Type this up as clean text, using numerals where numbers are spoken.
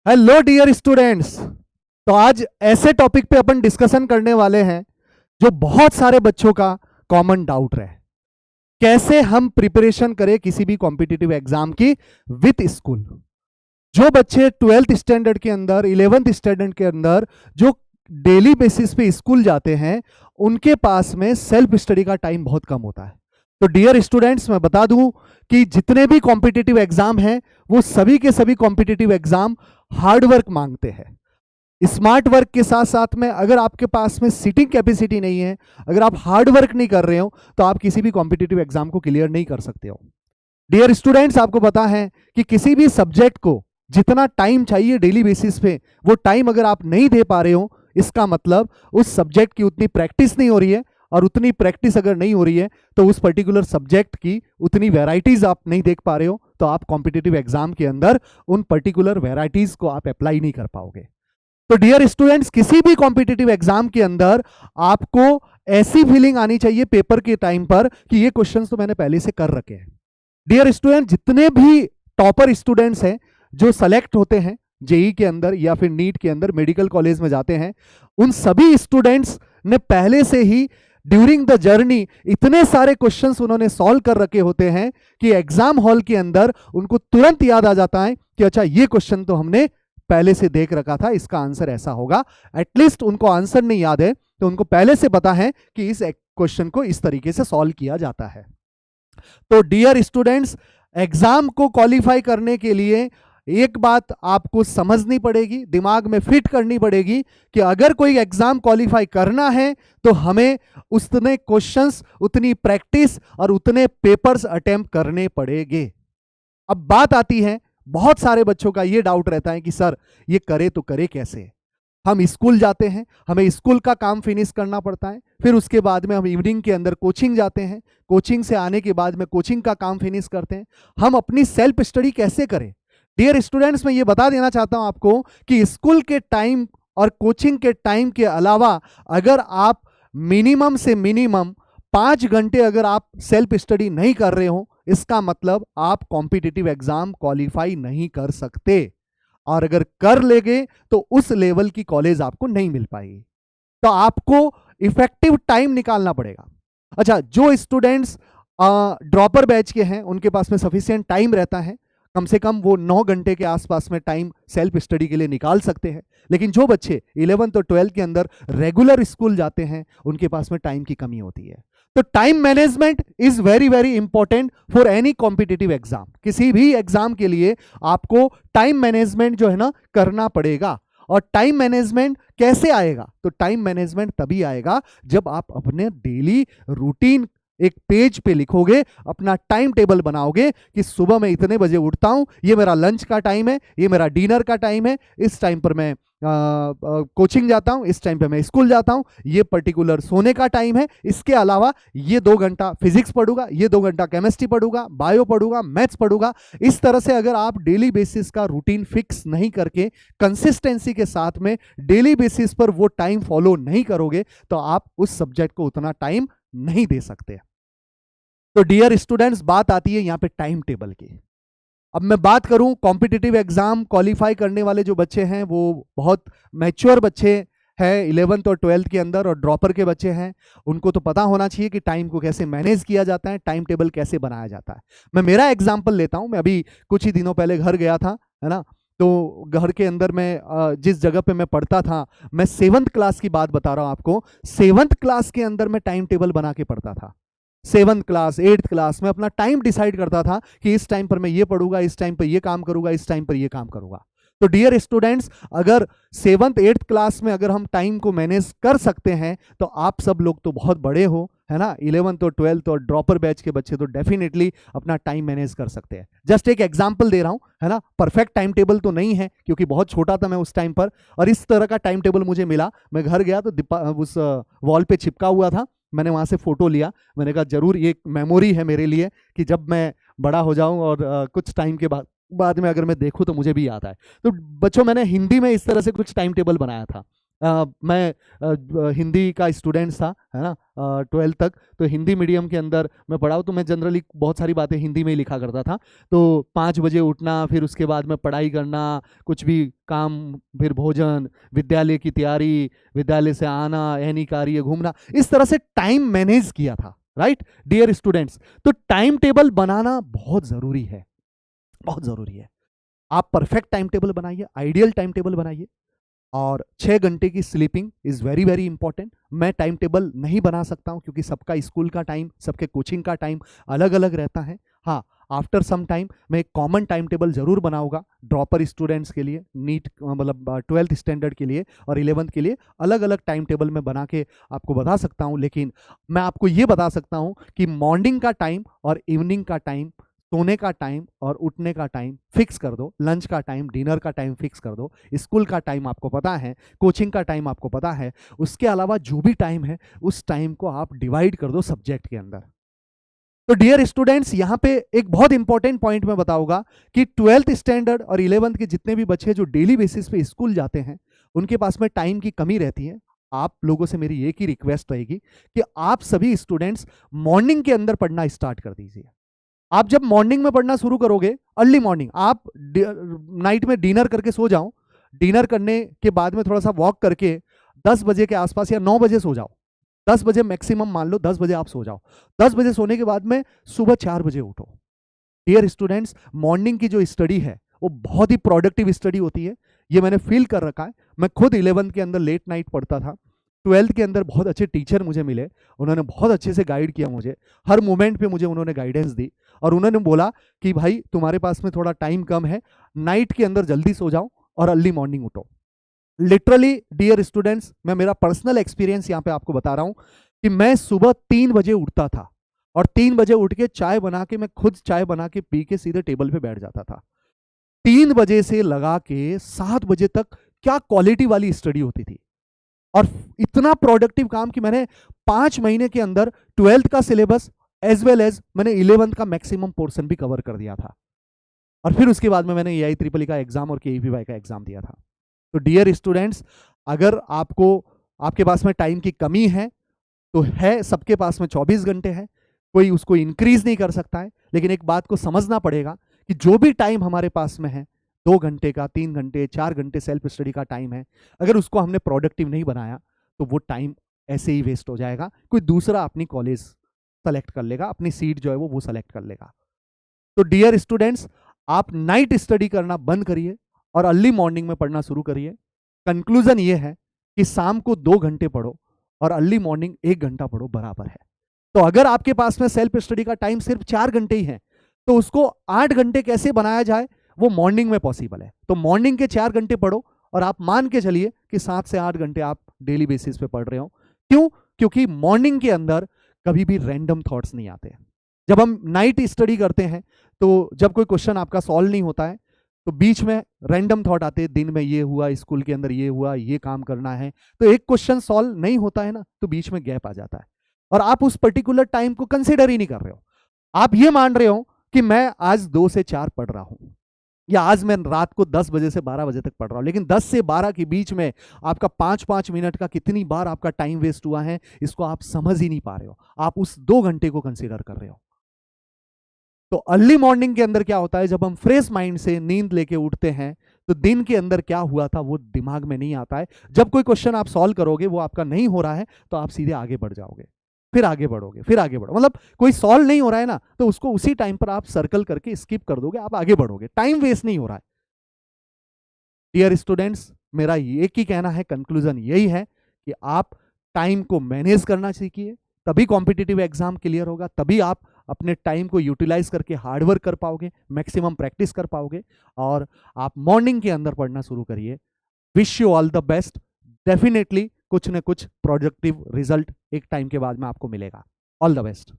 Hello dear students. तो आज ऐसे टॉपिक पे अपन डिस्कशन करने वाले हैं जो बहुत सारे बच्चों का कॉमन डाउट रहे। कैसे हम प्रिपरेशन करें किसी भी कॉम्पिटिटिव एग्जाम की विथ स्कूल। जो बच्चे 12th स्टैंडर्ड के अंदर 11th स्टैंडर्ड के अंदर जो डेली बेसिस पे स्कूल जाते हैं, उनके पास में सेल्फ स्टडी का टाइम बहुत कम होता है। तो डियर स्टूडेंट्स, मैं बता दूं कि जितने भी कॉम्पिटिटिव एग्जाम हैं वो सभी के सभी कॉम्पिटिटिव एग्जाम हार्ड वर्क मांगते हैं। स्मार्ट वर्क के साथ साथ में अगर आपके पास में सीटिंग कैपेसिटी नहीं है, अगर आप हार्ड वर्क नहीं कर रहे हो, तो आप किसी भी कॉम्पिटिटिव एग्जाम को क्लियर नहीं कर सकते हो। डियर स्टूडेंट्स, आपको पता है कि किसी भी सब्जेक्ट को जितना टाइम चाहिए डेली बेसिस पे, वो टाइम अगर आप नहीं दे पा रहे हो, इसका मतलब उस सब्जेक्ट की उतनी प्रैक्टिस नहीं हो रही है। और उतनी प्रैक्टिस अगर नहीं हो रही है तो उस पर्टिकुलर सब्जेक्ट की उतनी वेराइटीज आप नहीं देख पा रहे हो, तो आप कॉम्पिटिटिव एग्जाम के अंदर उन पर्टिकुलर वेराइटीज को आप अप्लाई नहीं कर पाओगे। तो डियर स्टूडेंट्स, किसी भी कॉम्पिटिटिव एग्जाम के अंदर आपको ऐसी फीलिंग आनी चाहिए पेपर के टाइम पर कि ये क्वेश्चंस तो मैंने पहले से कर रखे हैं। डियर स्टूडेंट, जितने भी टॉपर स्टूडेंट्स हैं जो सेलेक्ट होते हैं जेई के अंदर या फिर नीट के अंदर मेडिकल कॉलेज में जाते हैं, उन सभी स्टूडेंट्स ने पहले से ही ड्यूरिंग द जर्नी इतने सारे क्वेश्चंस उन्होंने सॉल्व कर रखे होते हैं कि एग्जाम हॉल के अंदर उनको तुरंत याद आ जाता है कि अच्छा, ये क्वेश्चन तो हमने पहले से देख रखा था, इसका आंसर ऐसा होगा। एटलीस्ट उनको आंसर नहीं याद है तो उनको पहले से पता है कि इस क्वेश्चन को इस तरीके से सॉल्व किया जाता है। तो डियर स्टूडेंट्स, एग्जाम को क्वालिफाई करने के लिए एक बात आपको समझनी पड़ेगी, दिमाग में फिट करनी पड़ेगी कि अगर कोई एग्जाम क्वालिफाई करना है तो हमें उतने क्वेश्चंस, उतनी प्रैक्टिस और उतने पेपर्स अटेम्प्ट करने पड़ेंगे। अब बात आती है, बहुत सारे बच्चों का यह डाउट रहता है कि सर, ये करे तो करे कैसे। हम स्कूल जाते हैं, हमें स्कूल का काम फिनिश करना पड़ता है, फिर उसके बाद में हम इवनिंग के अंदर कोचिंग जाते हैं, कोचिंग से आने के बाद में कोचिंग का काम फिनिश करते हैं। हम अपनी सेल्फ स्टडी कैसे करें? डियर स्टूडेंट्स, मैं ये बता देना चाहता हूं आपको कि स्कूल के टाइम और कोचिंग के टाइम के अलावा अगर आप मिनिमम से मिनिमम 5 घंटे अगर आप सेल्फ स्टडी नहीं कर रहे हो, इसका मतलब आप कॉम्पिटिटिव एग्जाम क्वालिफाई नहीं कर सकते। और अगर कर लेंगे तो उस लेवल की कॉलेज आपको नहीं मिल पाएगी। तो आपको इफेक्टिव टाइम निकालना पड़ेगा। अच्छा, जो स्टूडेंट्स ड्रॉपर बैच के हैं उनके पास में सफिशिएंट टाइम रहता है, कम से कम वो 9 घंटे के आसपास में टाइम सेल्फ स्टडी के लिए निकाल सकते हैं। लेकिन जो बच्चे 11th और 12th के अंदर रेगुलर स्कूल जाते हैं, उनके पास में टाइम की कमी होती है। तो time management is very very important for any competitive exam. किसी भी एग्जाम के लिए आपको टाइम मैनेजमेंट जो है ना करना पड़ेगा। और टाइम मैनेजमेंट कैसे आएगा? तो टाइम मैनेजमेंट तभी आएगा जब आप अपने डेली रूटीन एक पेज पे लिखोगे, अपना टाइम टेबल बनाओगे कि सुबह मैं इतने बजे उठता हूं, ये मेरा लंच का टाइम है, ये मेरा डिनर का टाइम है, इस टाइम पर मैं कोचिंग जाता हूं, इस टाइम पे मैं स्कूल जाता हूं, ये पर्टिकुलर सोने का टाइम है, इसके अलावा ये 2 घंटा फिजिक्स पढ़ूंगा, ये 2 घंटा केमिस्ट्री पढ़ूंगा, बायो पढ़ूंगा, मैथ्स पढ़ूंगा। इस तरह से अगर आप डेली बेसिस का रूटीन फिक्स नहीं करके कंसिस्टेंसी के साथ में डेली बेसिस पर वो टाइम फॉलो नहीं करोगे, तो आप उस सब्जेक्ट को उतना टाइम नहीं दे सकते। तो डियर स्टूडेंट्स, बात आती है यहां पे टाइम टेबल की। अब मैं बात करूं, कॉम्पिटिटिव एग्जाम क्वालिफाई करने वाले जो बच्चे हैं वो बहुत मैच्योर बच्चे हैं 11th और 12th के अंदर, और ड्रॉपर के बच्चे हैं। उनको तो पता होना चाहिए कि टाइम को कैसे मैनेज किया जाता है, टाइम टेबल कैसे बनाया जाता है। मैं मेरा एग्जाम्पल लेता हूं। मैं अभी कुछ ही दिनों पहले घर गया था, है ना। तो घर के अंदर मैं जिस जगह पे मैं पढ़ता था, मैं 7th क्लास की बात बता रहा हूं आपको। 7th क्लास के अंदर मैं टाइम टेबल बना के पढ़ता था। 7th क्लास 8th क्लास में अपना टाइम डिसाइड करता था कि इस टाइम पर मैं ये पढ़ूंगा, इस टाइम पर ये काम करूंगा, इस टाइम पर ये काम करूंगा। तो डियर स्टूडेंट्स, अगर 7th 8th क्लास में अगर हम टाइम को मैनेज कर सकते हैं तो आप सब लोग तो बहुत बड़े हो, है ना। 11th और 12th और ड्रॉपर बैच के बच्चे तो डेफिनेटली अपना टाइम मैनेज कर सकते हैं। जस्ट एक एग्जांपल दे रहा हूं, है ना। परफेक्ट टाइम टेबल तो नहीं है क्योंकि बहुत छोटा था मैं उस टाइम पर, और इस तरह का टाइम टेबल मुझे मिला। मैं घर गया तो उस वॉल पे चिपका हुआ था, मैंने वहां से फोटो लिया। मैंने कहा जरूर ये मेमोरी है मेरे लिए कि जब मैं बड़ा हो जाऊं और कुछ टाइम के बाद में अगर मैं देखूं तो मुझे भी याद आए। तो बच्चों, मैंने हिंदी में इस तरह से कुछ टाइम टेबल बनाया था। मैं हिंदी का स्टूडेंट था, है ना, 12th तक। तो हिंदी मीडियम के अंदर मैं पढ़ा हूँ, तो मैं जनरली बहुत सारी बातें हिंदी में ही लिखा करता था। तो 5 बजे उठना, फिर उसके बाद में पढ़ाई करना, कुछ भी काम, फिर भोजन, विद्यालय की तैयारी, विद्यालय से आना, एहनी कार्य, घूमना, इस तरह से टाइम मैनेज किया था। राइट डियर स्टूडेंट्स, तो टाइम टेबल बनाना बहुत ज़रूरी है, बहुत ज़रूरी है। आप परफेक्ट टाइम टेबल बनाइए, आइडियल टाइम टेबल बनाइए। और 6 घंटे की sleeping is very very important. मैं टाइम टेबल नहीं बना सकता हूँ क्योंकि सबका स्कूल का टाइम, सबके कोचिंग का टाइम अलग अलग रहता है। हाँ, आफ्टर सम टाइम मैं एक कॉमन टाइम टेबल जरूर बनाऊंगा ड्रॉपर स्टूडेंट्स के लिए, नीट मतलब 12th स्टैंडर्ड के लिए और 11th के लिए। अलग अलग टाइम टेबल में बना के आपको बता सकता हूँ, लेकिन मैं आपको ये बता सकता हूँ कि मॉर्निंग का टाइम और इवनिंग का टाइम, सोने का टाइम और उठने का टाइम फिक्स कर दो, लंच का टाइम, डिनर का टाइम फिक्स कर दो, स्कूल का टाइम आपको पता है, कोचिंग का टाइम आपको पता है, उसके अलावा जो भी टाइम है उस टाइम को आप डिवाइड कर दो सब्जेक्ट के अंदर। तो डियर स्टूडेंट्स, यहाँ पे एक बहुत इंपॉर्टेंट पॉइंट मैं बताऊंगा कि 12th स्टैंडर्ड और 11th के जितने भी बच्चे जो डेली बेसिस पे स्कूल जाते हैं, उनके पास में टाइम की कमी रहती है। आप लोगों से मेरी एक ही रिक्वेस्ट रहेगी कि आप सभी स्टूडेंट्स मॉर्निंग के अंदर पढ़ना स्टार्ट कर दीजिए। आप जब मॉर्निंग में पढ़ना शुरू करोगे, अर्ली मॉर्निंग, आप नाइट में डिनर करके सो जाओ, डिनर करने के बाद में थोड़ा सा वॉक करके 10 बजे के आसपास या 9 बजे सो जाओ। 10 बजे मैक्सिमम मान लो, 10 बजे आप सो जाओ। 10 बजे सोने के बाद में सुबह 4 बजे उठो। डियर स्टूडेंट्स, मॉर्निंग की जो स्टडी है वो बहुत ही प्रोडक्टिव स्टडी होती है, ये मैंने फील कर रखा है। मैं खुद 11th के अंदर लेट नाइट पढ़ता था, 12th के अंदर बहुत अच्छे टीचर मुझे मिले, उन्होंने बहुत अच्छे से गाइड किया मुझे, हर मोमेंट पे मुझे उन्होंने गाइडेंस दी और उन्होंने बोला कि भाई तुम्हारे पास में थोड़ा टाइम कम है, नाइट के अंदर जल्दी सो जाओ और अर्ली मॉर्निंग उठो। लिटरली डियर स्टूडेंट्स, मैं मेरा पर्सनल एक्सपीरियंस यहाँ पे आपको बता रहा हूँ कि मैं सुबह 3 बजे उठता था और 3 बजे उठ के चाय बना के, मैं खुद चाय बना के पी के सीधे टेबल पे बैठ जाता था। 3 बजे से लगा के 7 बजे तक क्या क्वालिटी वाली स्टडी होती थी और इतना प्रोडक्टिव काम कि मैंने 5 महीने के अंदर 12th का सिलेबस एज वेल एज मैंने 11th का मैक्सिमम पोर्शन भी कवर कर दिया था। और फिर उसके बाद में मैंने एआई ट्रिपल ई का एग्जाम और केईपीवाई का एग्जाम दिया था। तो डियर स्टूडेंट्स, अगर आपको, आपके पास में टाइम की कमी है तो है, सबके पास में 24 घंटे है, कोई उसको इंक्रीज नहीं कर सकता है, लेकिन एक बात को समझना पड़ेगा कि जो भी टाइम हमारे पास में है, 2 घंटे का, 3 घंटे, 4 घंटे सेल्फ स्टडी का टाइम है, अगर उसको हमने प्रोडक्टिव नहीं बनाया तो वो टाइम ऐसे ही वेस्ट हो जाएगा। कोई दूसरा अपनी कॉलेज सेलेक्ट कर लेगा, अपनी सीट जो है वो सेलेक्ट कर लेगा। तो डियर स्टूडेंट्स, आप नाइट स्टडी करना बंद करिए और अर्ली मॉर्निंग में पढ़ना शुरू करिए। कंक्लूजन ये है कि शाम को 2 घंटे पढ़ो और अर्ली मॉर्निंग 1 घंटा पढ़ो, बराबर है। तो अगर आपके पास में सेल्फ स्टडी का टाइम सिर्फ 4 घंटे ही है तो उसको 8 घंटे कैसे बनाया जाए, वो मॉर्निंग में पॉसिबल है। तो मॉर्निंग के 4 घंटे पढ़ो और आप मान के चलिए कि 7 से 8 घंटे आप डेली बेसिस पे पढ़ रहे हो। क्यों? क्योंकि मॉर्निंग के अंदर कभी भी रैंडम थॉट्स नहीं आते। जब हम नाइट स्टडी करते हैं तो जब कोई क्वेश्चन आपका सॉल्व नहीं होता है तो बीच में रैंडम थॉट आते हैं, दिन में ये हुआ, स्कूल के अंदर ये हुआ, ये काम करना है, तो एक क्वेश्चन सॉल्व नहीं होता है ना, तो बीच में गैप आ जाता है और आप उस पर्टिकुलर टाइम को कंसिडर ही नहीं कर रहे हो। आप ये मान रहे हो कि मैं आज 2 से 4 पढ़ रहा हूं या आज मैं रात को 10 बजे से 12 बजे तक पढ़ रहा हूं, लेकिन 10 से 12 के बीच में आपका 5-5 मिनट का कितनी बार आपका टाइम वेस्ट हुआ है, इसको आप समझ ही नहीं पा रहे हो। आप उस 2 घंटे को कंसिडर कर रहे हो। तो अर्ली मॉर्निंग के अंदर क्या होता है, जब हम फ्रेश माइंड से नींद लेके उठते हैं तो दिन के अंदर क्या हुआ था वो दिमाग में नहीं आता है। जब कोई क्वेश्चन आप सॉल्व करोगे, वो आपका नहीं हो रहा है, तो आप सीधे आगे बढ़ जाओगे, फिर आगे बढ़ोगे, फिर आगे बढ़ो, मतलब कोई सॉल्व नहीं हो रहा है ना, तो उसको उसी टाइम पर आप सर्कल करके स्किप कर दोगे, आप आगे बढ़ोगे, टाइम वेस्ट नहीं हो रहा है। डियर स्टूडेंट्स, मेरा एक ही कहना है, कंक्लूजन यही है कि आप टाइम को मैनेज करना सीखिए, तभी कॉम्पिटिटिव एग्जाम क्लियर होगा, तभी आप अपने टाइम को यूटिलाइज करके हार्डवर्क कर पाओगे, मैक्सिमम प्रैक्टिस कर पाओगे और आप मॉर्निंग के अंदर पढ़ना शुरू करिए। Wish you all the best. Definitely कुछ न कुछ प्रोडक्टिव रिजल्ट एक टाइम के बाद में आपको मिलेगा। All the best.